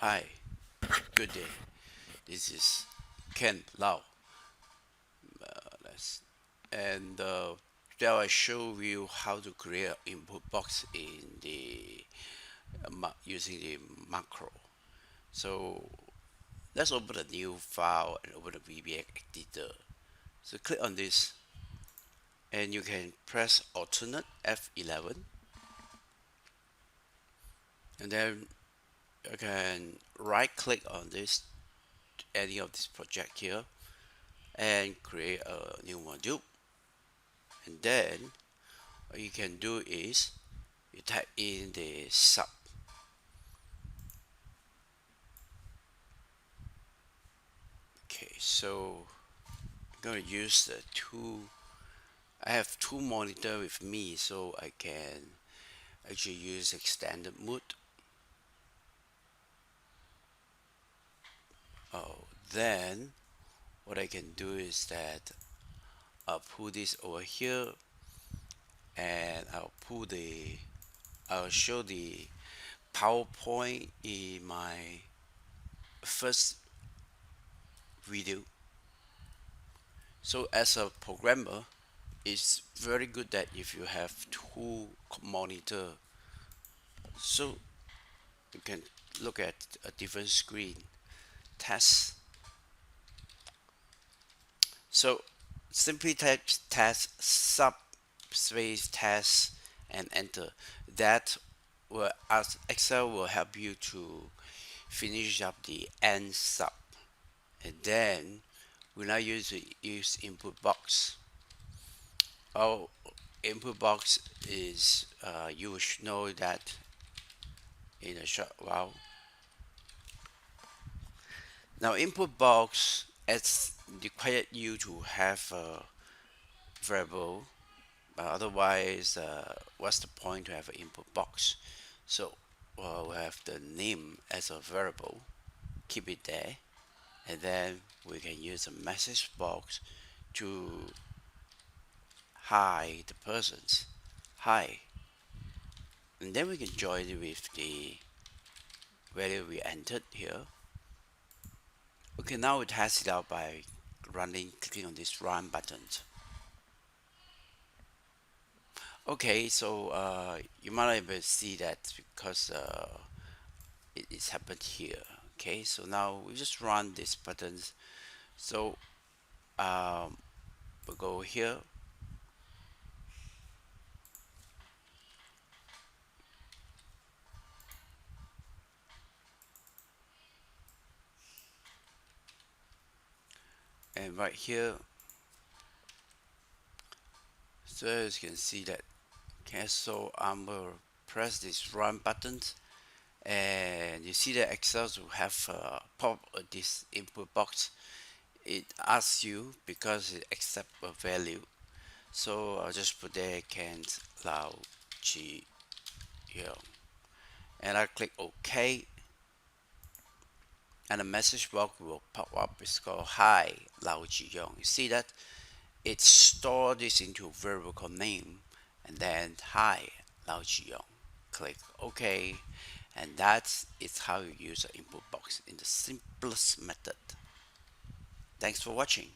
Hi, good day. This is Ken Lau. And today I show you how to create an input box in the using the macro. So let's open a new file and open the VBA editor. So click on this, and you can press alternate F11, and then you can right click on this any of this project here and create a new module. And then what you can do is you type in the sub. Okay, so I'm going to use the two. I have two monitor with me, so I can actually use extended mode. Then what I can do is that I'll pull this over here, and I'll show the PowerPoint in my first video. So as a programmer, it's very good that if you have two monitor, so you can look at a different screen. Test. So simply type test subspace test and enter. That will, as Excel will help you to finish up the end sub. And then we now use input box. Our input box is you should know that in a short while. Now input box it's required you to have a variable, otherwise what's the point to have an input box? So we have the name as a variable, keep it there, and then we can use a message box to hi the persons, hi, and then we can join it with the value we entered here. Okay, now we test it out by clicking on this run button. Okay, so you might not be able to see that because it's happened here. Okay, so now we just run these buttons. So we'll go here, and right here, so as you can see that. Okay, so I'm gonna press this run button, and you see that Excel will have pop this input box. It asks you because it accept a value. So I'll just put there can't allow G here, and I click OK, and a message box will pop up. It's called Hi Lao Jiyong. You see that it stored this into a variable called name, and then Hi Lao Jiyong. Click OK, and that is how you use an input box in the simplest method. Thanks for watching.